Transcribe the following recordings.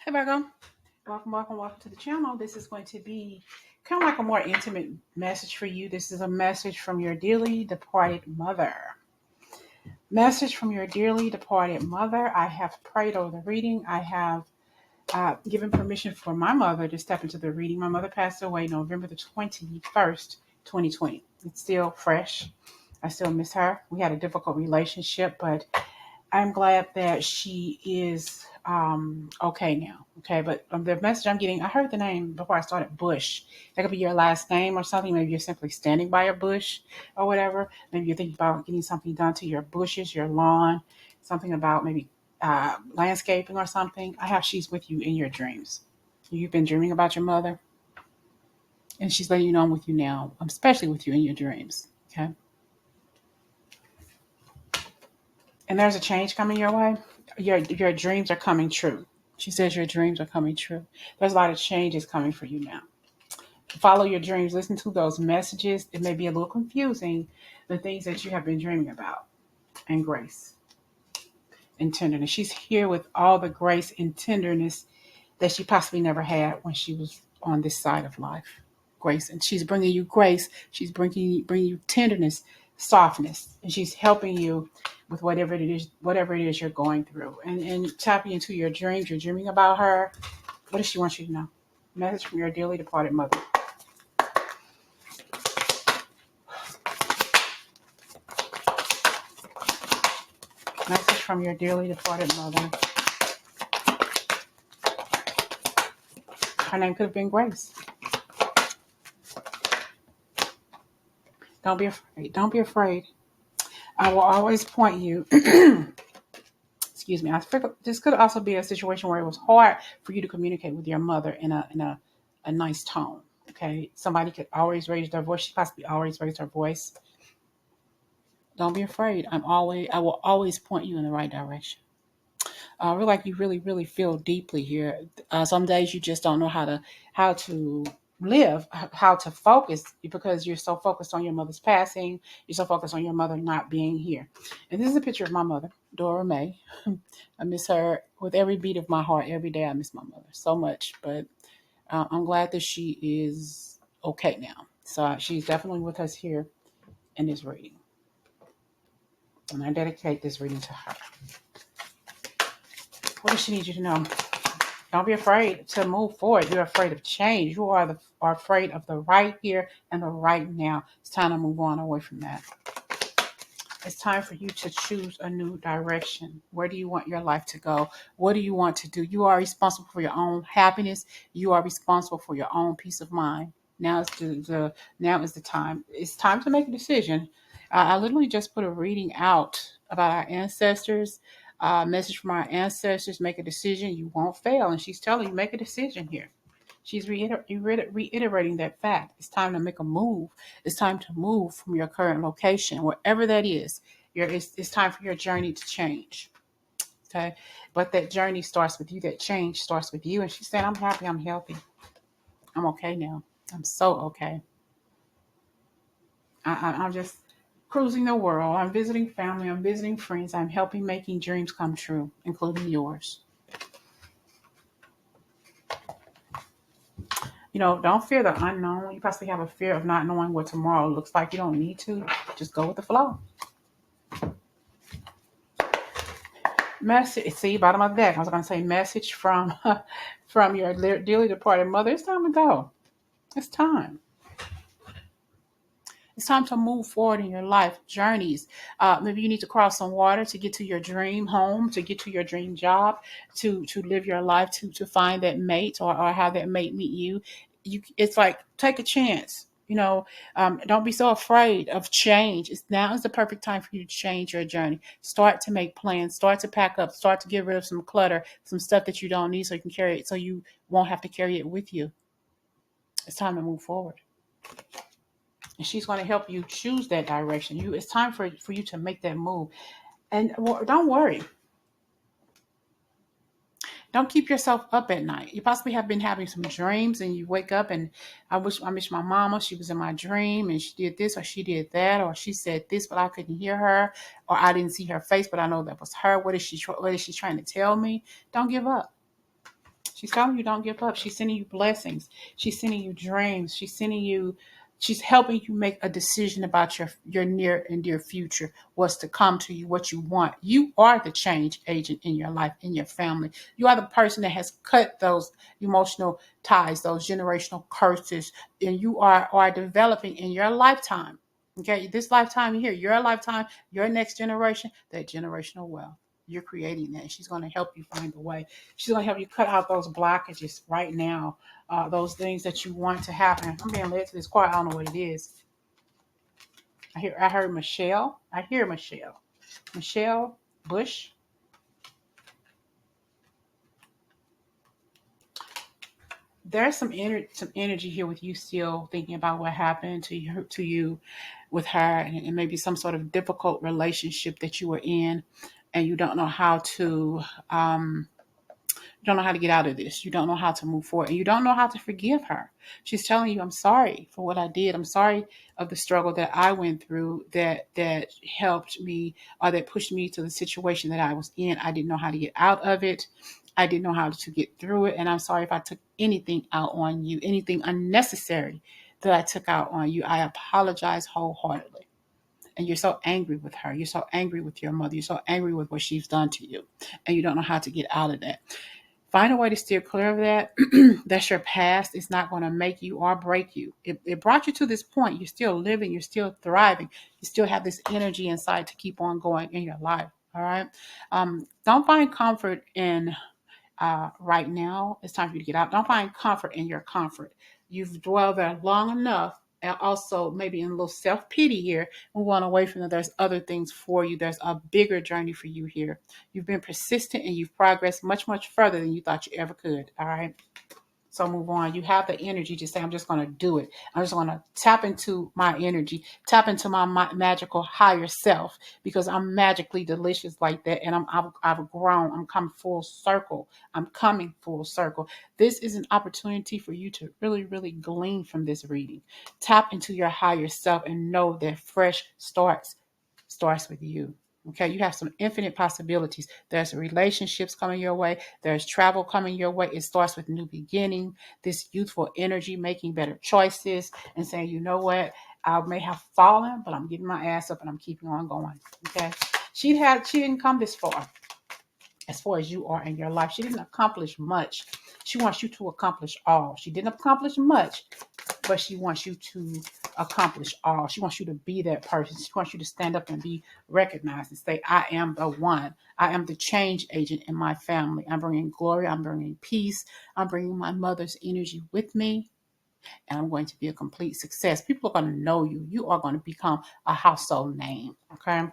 Hey Virgo, welcome to the channel. This is going to be kind of like a more intimate message for you. This is a message from your dearly departed mother. Message from your dearly departed mother. I have prayed over the reading. I have given permission for my mother to step into the reading. My mother passed away November the 21st, 2020. It's still fresh. I still miss her. We had a difficult relationship, but I'm glad that she is okay now. Okay, but the message I'm getting, I heard the name before I started, Bush. That could be your last name or something. Maybe you're simply standing by a bush or whatever. Maybe you're thinking about getting something done to your bushes, your lawn, something about maybe landscaping or something. I have she's with you in your dreams. You've been dreaming about your mother, and she's letting you know I'm with you now, especially with you in your dreams. Okay, and there's a change coming your way. Your dreams are coming true. She says your dreams are coming true. There's a lot of changes coming for you now. Follow your dreams. Listen to those messages. It may be a little confusing, the things that you have been dreaming about, and grace and tenderness. She's here with all the grace and tenderness that she possibly never had when she was on this side of life. Grace, and she's bringing you grace. She's bringing you tenderness, softness, and she's helping you with whatever it is you're going through, and tapping into your dreams. You're dreaming about her. What does she want you to know? Message from your dearly departed mother. Message from your dearly departed mother. Her name could have been Grace. Don't be afraid. Don't be afraid. I will always point you. Excuse me. I figure this could also be a situation where it was hard for you to communicate with your mother in a nice tone. Okay. Somebody could always raise their voice. She possibly always raised her voice. Don't be afraid. I will always point you in the right direction. I feel like you really feel deeply here. Some days you just don't know how to live, how to focus because you're so focused on your mother's passing. You're so focused on your mother not being here. And this is a picture of my mother, Dora May. I miss her with every beat of my heart. Every day I miss my mother so much, but I'm glad that she is okay now. So she's definitely with us here in this reading. And I dedicate this reading to her. What does she need you to know? Don't be afraid to move forward. You're afraid of change. You are afraid of the right here and the right now. It's time to move on away from that. It's time for you to choose a new direction. Where do you want your life to go? What do you want to do? You are responsible for your own happiness. You are responsible for your own peace of mind. Now is the time. It's time to make a decision. I literally just put a reading out about our ancestors. Message from our ancestors: make a decision. You won't fail. And she's telling you, make a decision here. She's reiterating that fact. It's time to make a move. It's time to move from your current location, wherever that is. It's time for your journey to change. Okay. But that journey starts with you. That change starts with you. And she's saying, I'm happy. I'm healthy. I'm okay now. I'm so okay. I'm just cruising the world. I'm visiting family. I'm visiting friends. I'm helping making dreams come true, including yours. Don't fear the unknown. You possibly have a fear of not knowing what tomorrow looks like. You don't need to. Just go with the flow. Message. See, bottom of the deck. I was going to say message from from your dearly departed mother. It's time to go. It's time. It's time to move forward in your life journeys. Maybe you need to cross some water to get to your dream home, to get to your dream job, to live your life, to find that mate or have that mate meet you. It's like take a chance. Don't be so afraid of change. Now is the perfect time for you to change your journey. Start to make plans. Start to pack up. Start to get rid of some clutter, some stuff that you don't need, so you can carry it, so you won't have to carry it with you. It's time to move forward. And she's going to help you choose that direction. It's time for you to make that move. And don't worry. Don't keep yourself up at night. You possibly have been having some dreams and you wake up and I miss my mama. She was in my dream and she did this or she did that or she said this, but I couldn't hear her, or I didn't see her face, but I know that was her. What is she trying to tell me? Don't give up. She's telling you don't give up. She's sending you blessings. She's sending you dreams. She's helping you make a decision about your near and dear future, what's to come to you, what you want. You are the change agent in your life, in your family. You are the person that has cut those emotional ties, those generational curses, and you are developing in your lifetime. Okay, this lifetime here, your lifetime, your next generation, that generational wealth. You're creating that. She's going to help you find the way. She's going to help you cut out those blockages right now, those things that you want to happen. I'm being led to this choir. I don't know what it is. I heard Michelle. I hear Michelle. Michelle Bush. There's some energy here with you still thinking about what happened to you with her, and maybe some sort of difficult relationship that you were in, and you don't know how to you don't know how to get out of this. You don't know how to move forward. And you don't know how to forgive her. She's telling you, I'm sorry for what I did. I'm sorry of the struggle that I went through that helped me, or that pushed me to the situation that I was in. I didn't know how to get out of it. I didn't know how to get through it. And I'm sorry if I took anything out on you, anything unnecessary that I took out on you. I apologize wholeheartedly. And you're so angry with her. You're so angry with your mother. You're so angry with what she's done to you. And you don't know how to get out of that. Find a way to steer clear of that. That's your past. It's not going to make you or break you. It brought you to this point. You're still living. You're still thriving. You still have this energy inside to keep on going in your life. All right. Don't find comfort in right now. It's time for you to get out. Don't find comfort in your comfort. You've dwelled there long enough. And also maybe in a little self-pity here, move on away from that. There's other things for you. There's a bigger journey for you here. You've been persistent and you've progressed much, much further than you thought you ever could. All right. So move on. You have the energy to say, I'm just going to do it. I'm just going to tap into my energy, tap into my magical higher self, because I'm magically delicious like that. And I've grown. I'm coming full circle. I'm coming full circle. This is an opportunity for you to really, really glean from this reading. Tap into your higher self and know that fresh starts with you. Okay, you have some infinite possibilities. There's relationships coming your way. There's travel coming your way. It starts with new beginning, this youthful energy, making better choices and saying, you know what, I may have fallen, but I'm getting my ass up and I'm keeping on going. Okay, she didn't come this far as you are in your life. She didn't accomplish much. She wants you to accomplish all. She didn't accomplish much, but she wants you to accomplish all. She wants you to be that person. She wants you to stand up and be recognized and say, I am the one. I am the change agent in my family. I'm bringing glory. I'm bringing peace. I'm bringing my mother's energy with me. And I'm going to be a complete success. People are going to know you. You are going to become a household name. Okay.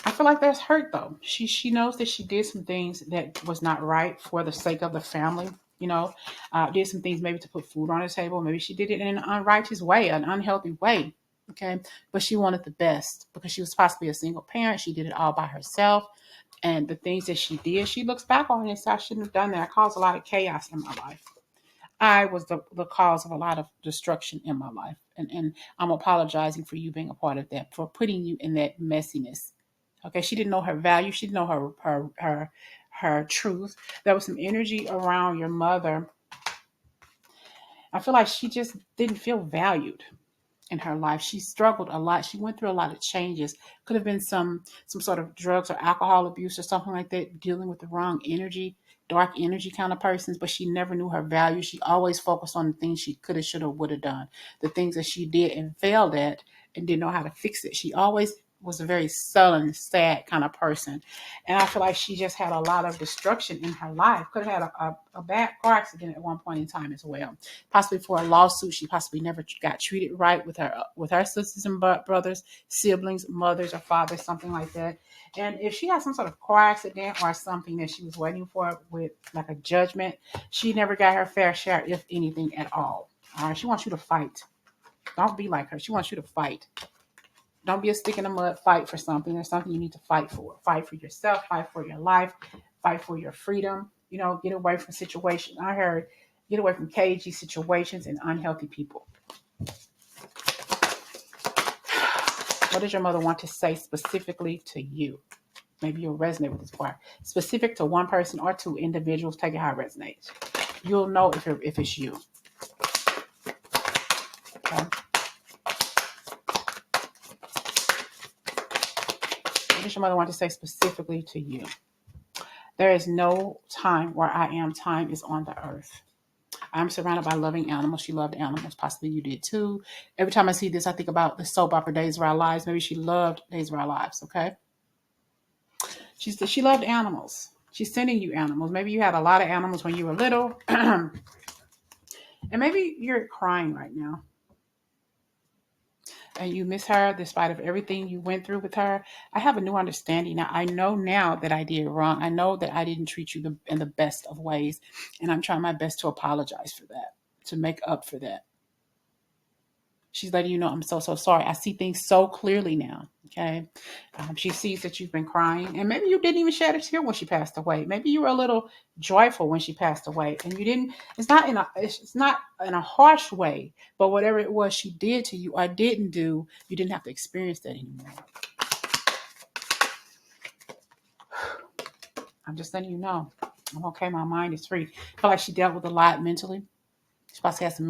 I feel like there's hurt though. She knows that she did some things that was not right for the sake of the family. Did some things maybe to put food on the table. Maybe she did it in an unrighteous way, an unhealthy way. Okay. But she wanted the best because she was possibly a single parent. She did it all by herself. And the things that she did, she looks back on it and says, I shouldn't have done that. I caused a lot of chaos in my life. I was the cause of a lot of destruction in my life. And I'm apologizing for you being a part of that, for putting you in that messiness. Okay, she didn't know her value. She didn't know her truth. There was some energy around your mother. I feel like she just didn't feel valued in her life. She struggled a lot. She went through a lot of changes. Could have been some sort of drugs or alcohol abuse or something like that, dealing with the wrong energy, dark energy kind of persons, but she never knew her value. She always focused on the things she could have, should have, would have done, the things that she did and failed at and didn't know how to fix it. She always was a very sullen, sad kind of person. And I feel like she just had a lot of destruction in her life. Could have had a bad car accident at one point in time as well. Possibly for a lawsuit. She possibly never got treated right with her sisters and brothers, siblings, mothers or fathers, something like that. And if she had some sort of car accident or something that she was waiting for with like a judgment, she never got her fair share, if anything at all. All right. She wants you to fight. Don't be like her. She wants you to fight. Don't be a stick in the mud. Fight for something. There's something you need to fight for. Fight for yourself. Fight for your life. Fight for your freedom. Get away from situations. I heard get away from cagey situations and unhealthy people. What does your mother want to say specifically to you? Maybe you'll resonate with this part. Specific to one person or two individuals, take it how it resonates. You'll know if it's you. Okay. What does your mother want to say specifically to you? There is no time where I am. Time is on the earth. I'm surrounded by loving animals. She loved animals. Possibly you did too. Every time I see this, I think about the soap opera Days of Our Lives. Maybe she loved Days of Our Lives, okay? She loved animals. She's sending you animals. Maybe you had a lot of animals when you were little. And maybe you're crying right now. And you miss her despite of everything you went through with her. I have a new understanding now. I know now that I did wrong. I know that I didn't treat you in the best of ways. And I'm trying my best to apologize for that, to make up for that. She's letting you know, I'm so sorry. I see things so clearly now. Okay. She sees that you've been crying, and maybe you didn't even shed a tear when she passed away. Maybe you were a little joyful when she passed away, and you didn't, it's not in a harsh way, but whatever it was she did to you or didn't do, you didn't have to experience that anymore. I'm just letting you know. I'm okay. My mind is free. I feel like she dealt with a lot mentally. She possibly has some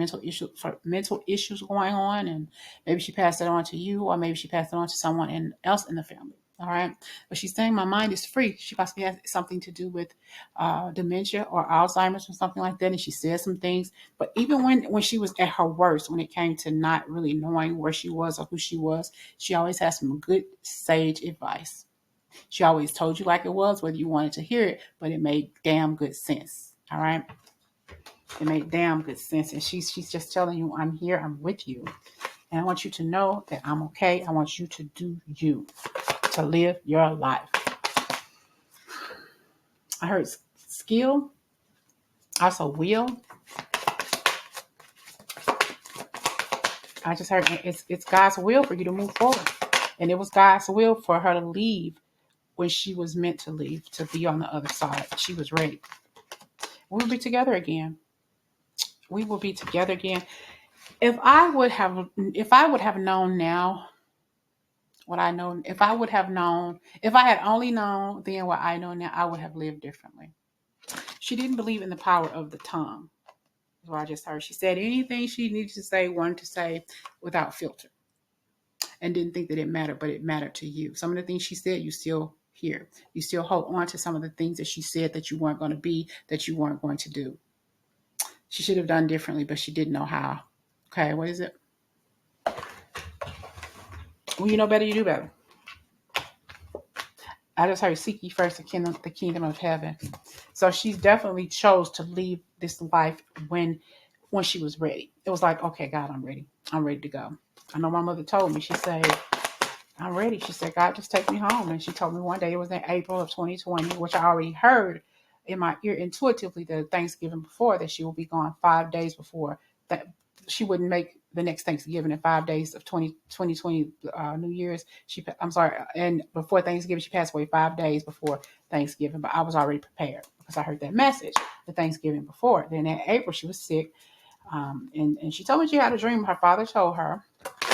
mental issues going on, and maybe she passed it on to you, or maybe she passed it on to someone else in the family. All right, but she's saying my mind is free. She possibly has something to do with dementia or Alzheimer's or something like that, and she said some things. But even when she was at her worst, when it came to not really knowing where she was or who she was, she always had some good sage advice. She always told you like it was, whether you wanted to hear it, but it made damn good sense. All right. It made damn good sense. And she's just telling you, I'm here, I'm with you. And I want you to know that I'm okay. I want you to do you, to live your life. I heard skill, also will. I just heard it's God's will for you to move forward. And it was God's will for her to leave when she was meant to leave, to be on the other side. She was ready. We'll be together again. We will be together again. If I would have known now what I know, if I had only known then what I know now, I would have lived differently. She didn't believe in the power of the tongue. That's what I just heard. She said anything she needed to say, wanted to say without filter, and didn't think that it mattered, but it mattered to you. Some of the things she said, you still hear. You still hold on to some of the things that she said that you weren't going to be, that you weren't going to do. She should have done differently, but she didn't know how. Okay, what is it? When you know better, you do better. I just heard seek ye first the kingdom of heaven. So she definitely chose to leave this life when she was ready. It was like, okay, God, I'm ready. I'm ready to go. I know my mother told me, she said, I'm ready. She said, God, just take me home. And she told me one day, it was in April of 2020, which I already heard in my ear intuitively the Thanksgiving before, that she will be gone 5 days before, that she wouldn't make the next Thanksgiving in 5 days of 2020 New Year's. And before Thanksgiving, she passed away 5 days before Thanksgiving. But I was already prepared because I heard that message the Thanksgiving before. Then in April, she was sick. And she told me she had a dream. Her father told her,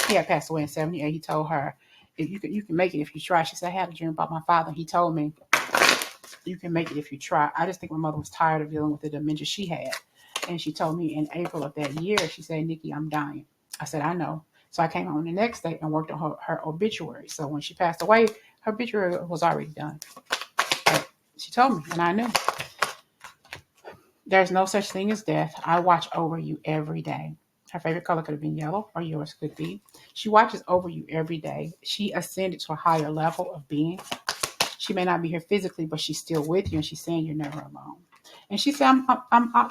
he had passed away in 78. He told her, if you can make it if you try. She said, I had a dream about my father. He told me, you can make it if you try. I just think my mother was tired of dealing with the dementia she had. And she told me in April of that year, she said, Nikki, I'm dying. I said, I know. So I came home the next day and worked on her obituary. So when she passed away, her obituary was already done. But she told me, and I knew. There's no such thing as death. I watch over you every day. Her favorite color could have been yellow, or yours could be. She watches over you every day. She ascended to a higher level of being. She may not be here physically, but she's still with you, and she's saying you're never alone. And she said,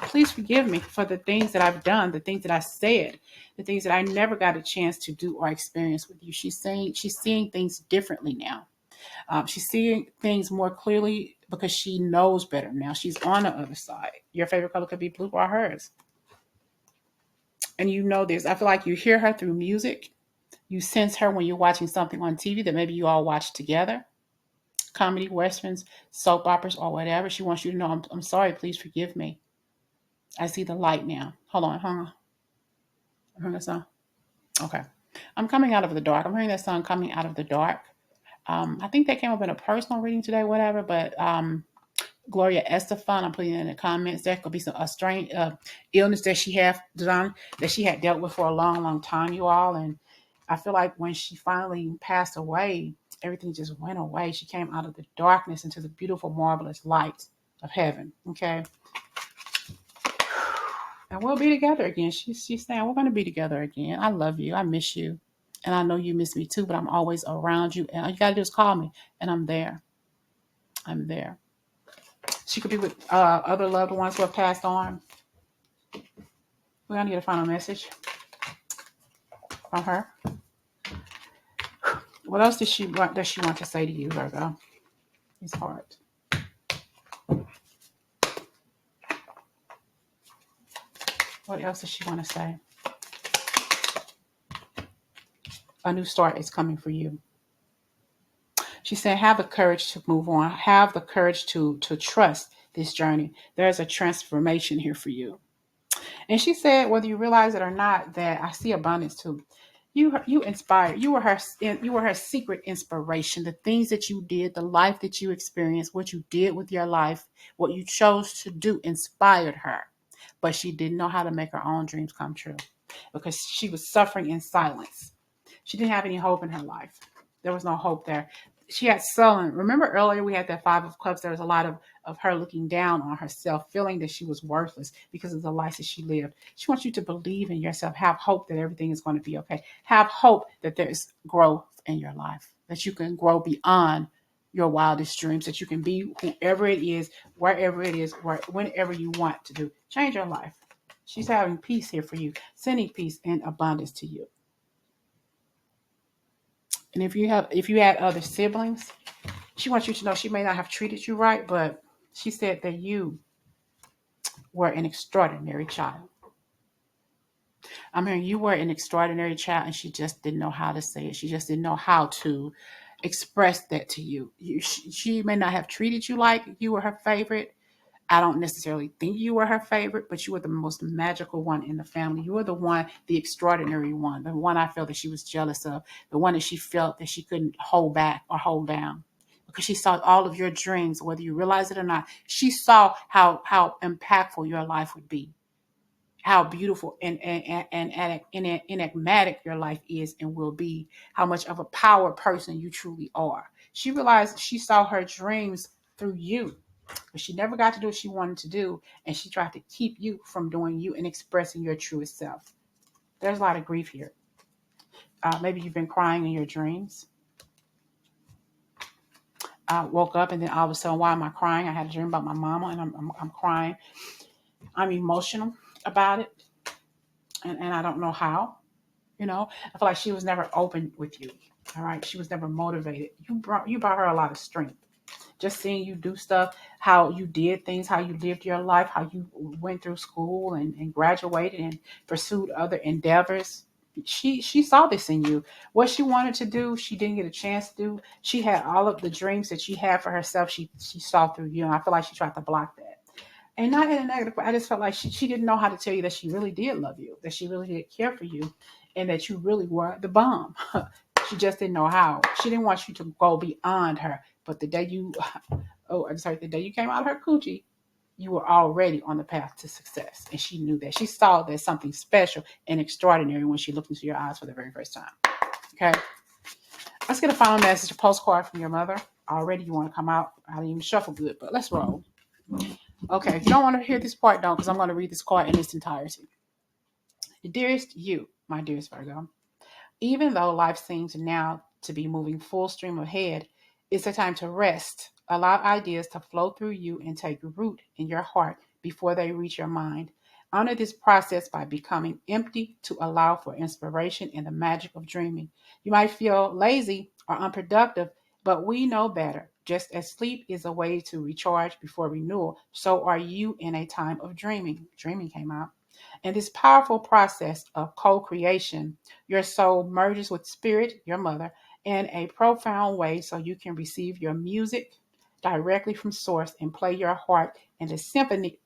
please forgive me for the things that I've done, the things that I said, the things that I never got a chance to do or experience with you. She's seeing things differently now. She's seeing things more clearly because she knows better now. She's on the other side. Your favorite color could be blue or hers. And you know this. I feel like you hear her through music. You sense her when you're watching something on TV that maybe you all watch together. Comedy, westerns, soap operas, or whatever. She wants you to know, I'm sorry, please forgive me. I see the light now. Hold on. I'm hearing that song. Okay. I'm coming out of the dark. I'm hearing that song, coming out of the dark. I think that came up in a personal reading today, whatever, but Gloria Estefan, I'm putting it in the comments. There could be a strange illness that she had dealt with for a long, long time, you all. And I feel like when she finally passed away, everything just went away. She came out of the darkness into the beautiful, marvelous light of heaven. Okay. And we'll be together again. She's saying, we're going to be together again. I love you. I miss you. And I know you miss me too, but I'm always around you. And all you got to do is call me. And I'm there. I'm there. She could be with other loved ones who have passed on. We're going to get a final message from her. What else does she want to say to you, Virgo? His heart. What else does she want to say? A new start is coming for you. She said, have the courage to move on. Have the courage to trust this journey. There's a transformation here for you. And she said, whether you realize it or not, that I see abundance too. You inspired. You were her secret inspiration. The things that you did, the life that you experienced, what you did with your life, what you chose to do inspired her. But she didn't know how to make her own dreams come true because she was suffering in silence. She didn't have any hope in her life. There was no hope there. She had sullen. Remember earlier we had that 5 of Cups. There was a lot of her looking down on herself, feeling that she was worthless because of the life that she lived. She wants you to believe in yourself. Have hope that everything is going to be okay. Have hope that there is growth in your life, that you can grow beyond your wildest dreams, that you can be whoever it is, wherever it is, whenever you want to do. Change your life. She's having peace here for you, sending peace and abundance to you. And if you had other siblings, she wants you to know she may not have treated you right, but she said that you were an extraordinary child. I'm hearing you were an extraordinary child, and she just didn't know how to say it. She just didn't know how to express that to you. She may not have treated you like you were her favorite. I don't necessarily think you were her favorite, but you were the most magical one in the family. You were the one, the extraordinary one, the one I felt that she was jealous of, the one that she felt that she couldn't hold back or hold down. Because she saw all of your dreams, whether you realize it or not. She saw how impactful your life would be, how beautiful and enigmatic your life is and will be, how much of a power person you truly are. She realized she saw her dreams through you. But she never got to do what she wanted to do, and she tried to keep you from doing you and expressing your truest self. There's a lot of grief here. Maybe you've been crying in your dreams. I woke up and then all of a sudden, why am I crying? I had a dream about my mama, and I'm crying. I'm emotional about it, and I don't know how. I feel like she was never open with you. All right, she was never motivated. You brought her a lot of strength. Just seeing you do stuff, how you did things, how you lived your life, how you went through school and graduated and pursued other endeavors. She saw this in you. What she wanted to do, she didn't get a chance to do. She had all of the dreams that she had for herself. She saw through you, and I feel like she tried to block that. And not in a negative way. I just felt like she didn't know how to tell you that she really did love you, that she really did care for you, and that you really were the bomb. She just didn't know how. She didn't want you to go beyond her. But the day the day you came out of her coochie, you were already on the path to success. And she knew that. She saw there's something special and extraordinary when she looked into your eyes for the very first time. Okay. Let's get a final message, a postcard from your mother. Already you want to come out. I didn't even shuffle good, but let's roll. Okay. If you don't want to hear this part, don't, because I'm going to read this card in its entirety. Dearest you, my dearest Virgo, even though life seems now to be moving full stream ahead, it's a time to rest. Allow ideas to flow through you and take root in your heart before they reach your mind. Honor this process by becoming empty to allow for inspiration and the magic of dreaming. You might feel lazy or unproductive, but we know better. Just as sleep is a way to recharge before renewal, so are you in a time of dreaming. Dreaming came out. In this powerful process of co-creation, your soul merges with spirit, your mother, in a profound way so you can receive your music directly from source and play your heart in the symphony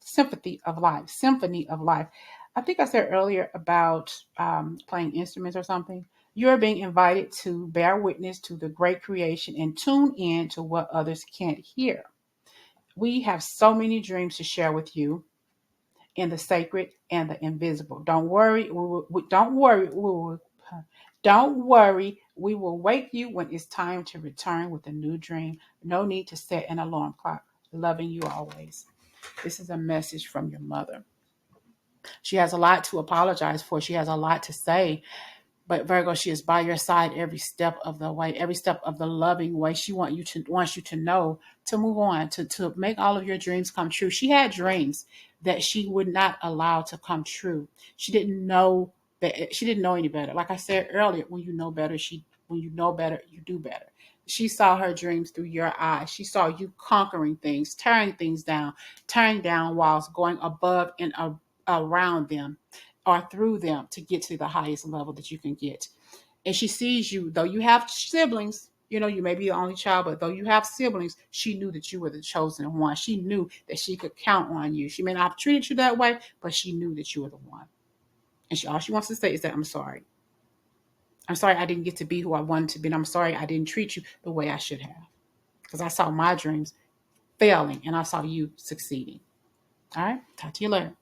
of life. Symphony of life. I think I said earlier about playing instruments or something. You are being invited to bear witness to the great creation and tune in to what others can't hear. We have so many dreams to share with you in the sacred and the invisible. Don't worry. We will wake you when it's time to return with a new dream. No need to set an alarm clock. Loving you always. This is a message from your mother. She has a lot to apologize for. She has a lot to say. But Virgo, she is by your side every step of the way, every step of the loving way. She wants you to know, to move on, to make all of your dreams come true. She had dreams that she would not allow to come true. She didn't know any better. Like I said earlier, when you know better, you do better. She saw her dreams through your eyes. She saw you conquering things, tearing things down, tearing down walls, going above and around them or through them to get to the highest level that you can get. And she sees you, though you have siblings, you may be the only child, but though you have siblings, she knew that you were the chosen one. She knew that she could count on you. She may not have treated you that way, but she knew that you were the one. And all she wants to say is that I'm sorry. I'm sorry I didn't get to be who I wanted to be. And I'm sorry I didn't treat you the way I should have. Because I saw my dreams failing and I saw you succeeding. All right. Talk to you later.